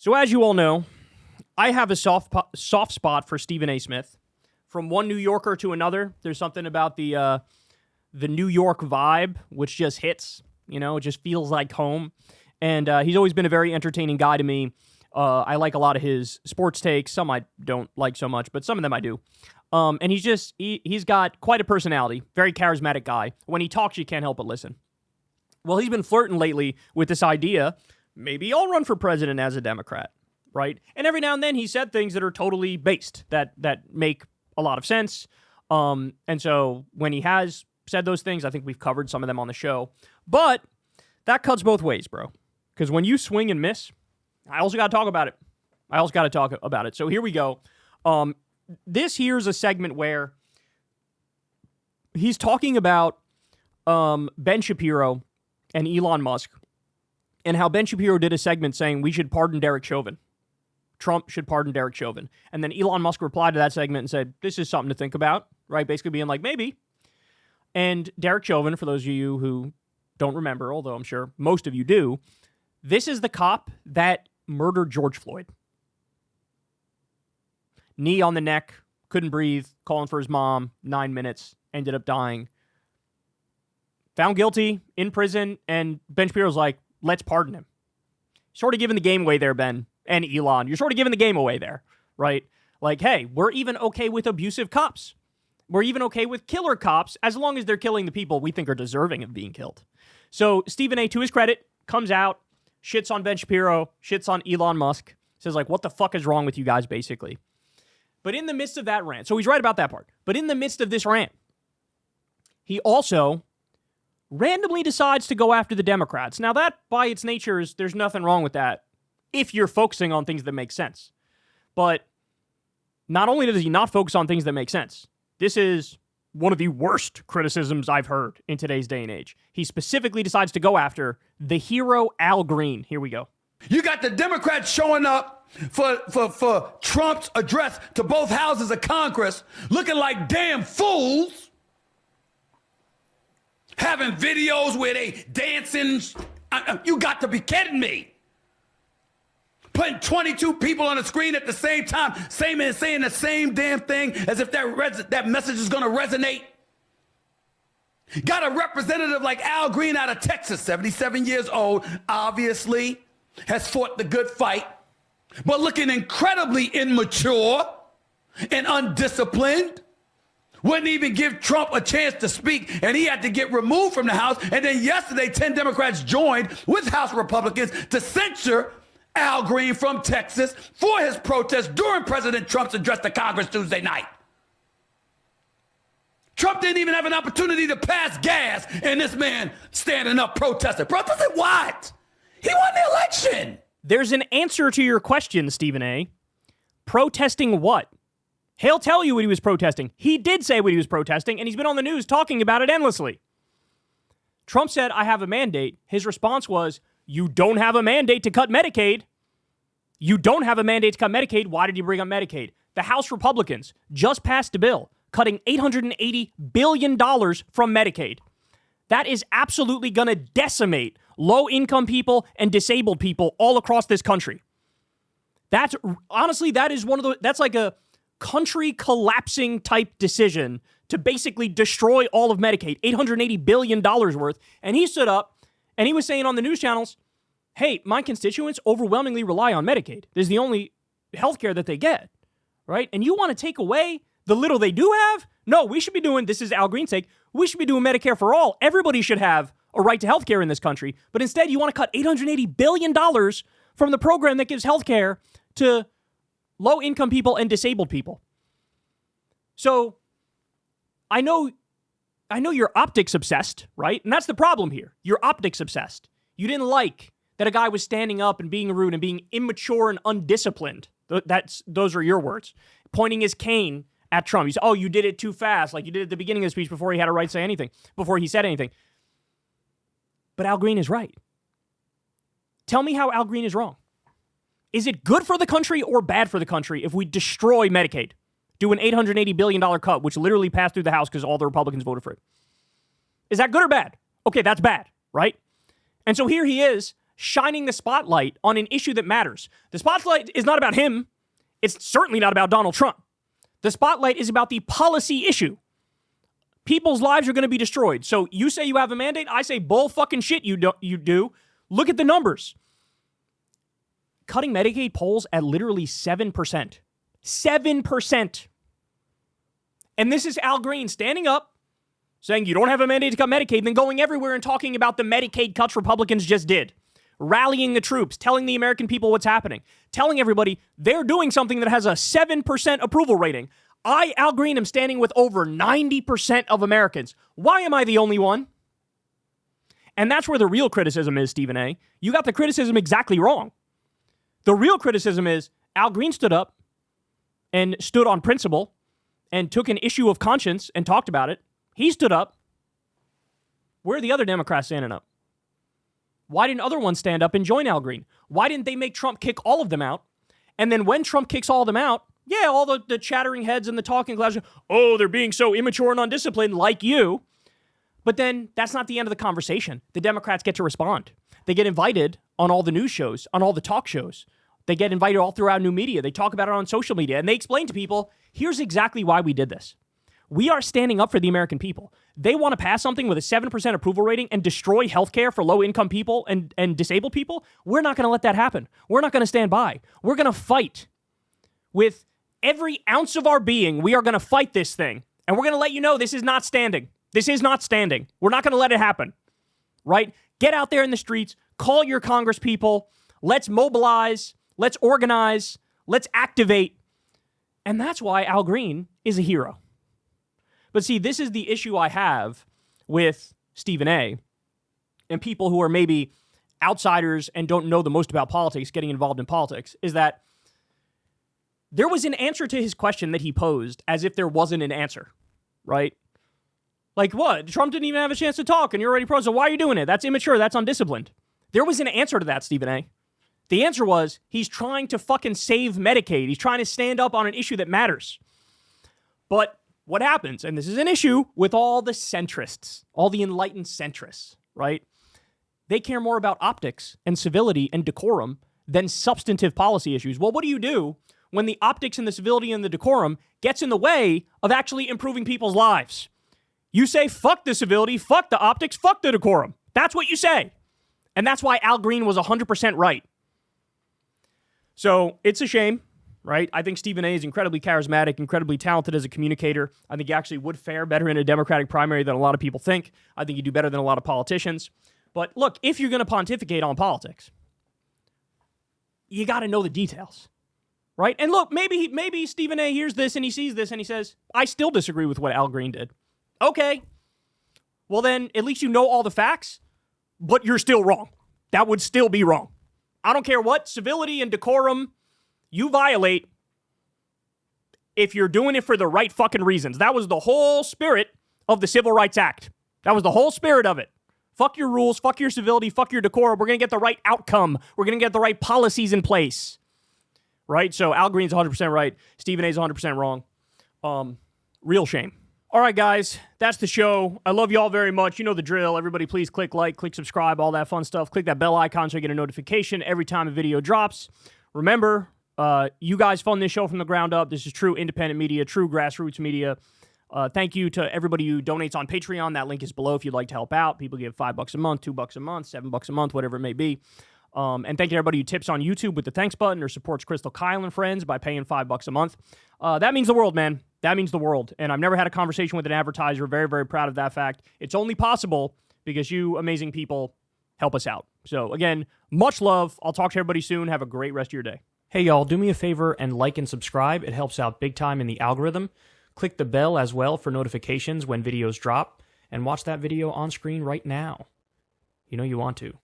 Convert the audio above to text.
So as you all know, I have a soft spot for Stephen A. Smith. From one New Yorker to another, there's something about the New York vibe, which just hits. You know, it just feels like home. And he's always been a very entertaining guy to me. I like a lot of his sports takes. Some I don't like so much, but some of them I do. And he's got quite a personality, very charismatic guy. When he talks, you can't help but listen. Well, he's been flirting lately with this idea, maybe I'll run for president as a Democrat, right? And every now and then he said things that are totally based, that make a lot of sense. And so when he has said those things, I think we've covered some of them on the show. But that cuts both ways, bro. Because when you swing and miss, I also got to talk about it. So here we go. This here's a segment where he's talking about Ben Shapiro and Elon Musk, and how Ben Shapiro did a segment saying we should pardon Derek Chauvin. Trump should pardon Derek Chauvin. And then Elon Musk replied to that segment and said, this is something to think about, right? Basically being like, maybe. And Derek Chauvin, for those of you who don't remember, although I'm sure most of you do, this is the cop that murdered George Floyd. Knee on the neck, couldn't breathe, calling for his mom, 9 minutes, ended up dying. Found guilty, in prison, and Ben Shapiro's like, let's pardon him. Sort of giving the game away there, Ben and Elon. You're sort of giving the game away there, right? Like, hey, we're even okay with abusive cops. We're even okay with killer cops as long as they're killing the people we think are deserving of being killed. So Stephen A., to his credit, comes out, shits on Ben Shapiro, shits on Elon Musk, says like, what the fuck is wrong with you guys, basically. But in the midst of that rant, so he's right about that part, but in the midst of this rant, he also randomly decides to go after the Democrats. Now that, by its nature, there's nothing wrong with that if you're focusing on things that make sense. But not only does he not focus on things that make sense, this is one of the worst criticisms I've heard in today's day and age. He specifically decides to go after the hero Al Green. Here we go. You got the Democrats showing up for Trump's address to both houses of Congress looking like damn fools. Having videos where they dancing. You got to be kidding me. Putting 22 people on the screen at the same time, saying the same damn thing as if that message is going to resonate. Got a representative like Al Green out of Texas, 77 years old, obviously has fought the good fight, but looking incredibly immature and undisciplined. Wouldn't even give Trump a chance to speak, and he had to get removed from the House. And then yesterday, 10 Democrats joined with House Republicans to censure Al Green from Texas for his protest during President Trump's address to Congress Tuesday night. Trump didn't even have an opportunity to pass gas, and this man standing up protesting. Protesting what? He won the election. There's an answer to your question, Stephen A. Protesting what? He'll tell you what he was protesting. He did say what he was protesting, and he's been on the news talking about it endlessly. Trump said, I have a mandate. His response was, you don't have a mandate to cut Medicaid. You don't have a mandate to cut Medicaid. Why did you bring up Medicaid? The House Republicans just passed a bill cutting $880 billion from Medicaid. That is absolutely going to decimate low-income people and disabled people all across this country. That's like a country collapsing type decision to basically destroy all of Medicaid, $880 billion worth. And he stood up and he was saying on the news channels, hey, my constituents overwhelmingly rely on Medicaid. This is the only healthcare that they get, right? And you want to take away the little they do have? No, we should be doing, this is Al Green's take, we should be doing Medicare for all. Everybody should have a right to healthcare in this country. But instead, you want to cut $880 billion from the program that gives healthcare to low-income people and disabled people. So, I know you're optics obsessed, right? And that's the problem here. You're optics obsessed. You didn't like that a guy was standing up and being rude and being immature and undisciplined. Those are your words. Pointing his cane at Trump. You said, oh, you did it too fast, like you did at the beginning of the speech before he had a right to say anything, before he said anything. But Al Green is right. Tell me how Al Green is wrong. Is it good for the country or bad for the country if we destroy Medicaid? Do an $880 billion cut, which literally passed through the House because all the Republicans voted for it. Is that good or bad? Okay, that's bad, right? And so here he is shining the spotlight on an issue that matters. The spotlight is not about him. It's certainly not about Donald Trump. The spotlight is about the policy issue. People's lives are going to be destroyed. So you say you have a mandate. I say bull fucking shit you do. Look at the numbers. Cutting Medicaid polls at literally 7%. 7%. And this is Al Green standing up, saying you don't have a mandate to cut Medicaid, then going everywhere and talking about the Medicaid cuts Republicans just did. Rallying the troops, telling the American people what's happening, telling everybody they're doing something that has a 7% approval rating. I, Al Green, am standing with over 90% of Americans. Why am I the only one? And that's where the real criticism is, Stephen A. You got the criticism exactly wrong. The real criticism is Al Green stood up and stood on principle and took an issue of conscience and talked about it. He stood up. Where are the other Democrats standing up? Why didn't other ones stand up and join Al Green? Why didn't they make Trump kick all of them out? And then when Trump kicks all of them out, yeah, all the chattering heads and the talking clouds, oh, they're being so immature and undisciplined like you. But then that's not the end of the conversation. The Democrats get to respond. They get invited on all the news shows, on all the talk shows. They get invited all throughout new media. They talk about it on social media. And they explain to people, here's exactly why we did this. We are standing up for the American people. They want to pass something with a 7% approval rating and destroy healthcare for low-income people and disabled people. We're not going to let that happen. We're not going to stand by. We're going to fight. With every ounce of our being, we are going to fight this thing. And we're going to let you know this is not standing. This is not standing. We're not going to let it happen. Right? Get out there in the streets. Call your Congress people. Let's mobilize. Let's organize. Let's activate. And that's why Al Green is a hero. But see, this is the issue I have with Stephen A. and people who are maybe outsiders and don't know the most about politics getting involved in politics, is that there was an answer to his question that he posed as if there wasn't an answer, right? Like what? Trump didn't even have a chance to talk and you're already pro, so why are you doing it? That's immature. That's undisciplined. There was an answer to that, Stephen A. The answer was he's trying to fucking save Medicaid. He's trying to stand up on an issue that matters. But what happens, and this is an issue with all the centrists, all the enlightened centrists, right? They care more about optics and civility and decorum than substantive policy issues. Well, what do you do when the optics and the civility and the decorum gets in the way of actually improving people's lives? You say, fuck the civility, fuck the optics, fuck the decorum. That's what you say. And that's why Al Green was 100% right. So it's a shame. Right? I think Stephen A. is incredibly charismatic, incredibly talented as a communicator. I think he actually would fare better in a Democratic primary than a lot of people think. I think he'd do better than a lot of politicians. But look, if you're going to pontificate on politics, you got to know the details. Right? And look, maybe Stephen A. hears this and he sees this and he says, I still disagree with what Al Green did. Okay. Well then, at least you know all the facts, but you're still wrong. That would still be wrong. I don't care what civility and decorum you violate if you're doing it for the right fucking reasons. That was the whole spirit of the Civil Rights Act. That was the whole spirit of it. Fuck your rules, fuck your civility, fuck your decorum. We're going to get the right outcome. We're going to get the right policies in place. Right? So Al Green's 100% right. Stephen A's 100% wrong. Real shame. All right, guys, that's the show. I love you all very much. You know the drill. Everybody, please click like, click subscribe, all that fun stuff. Click that bell icon so you get a notification every time a video drops. Remember, you guys fund this show from the ground up. This is true independent media, true grassroots media. Thank you to everybody who donates on Patreon. That link is below if you'd like to help out. People give $5 a month, $2 a month, $7 a month, whatever it may be. And thank you to everybody who tips on YouTube with the thanks button or supports Crystal Kyle and friends by paying $5 a month. That means the world, man. That means the world. And I've never had a conversation with an advertiser. Very, very proud of that fact. It's only possible because you amazing people help us out. So again, much love. I'll talk to everybody soon. Have a great rest of your day. Hey, y'all, do me a favor and like and subscribe. It helps out big time in the algorithm. Click the bell as well for notifications when videos drop. And watch that video on screen right now. You know you want to.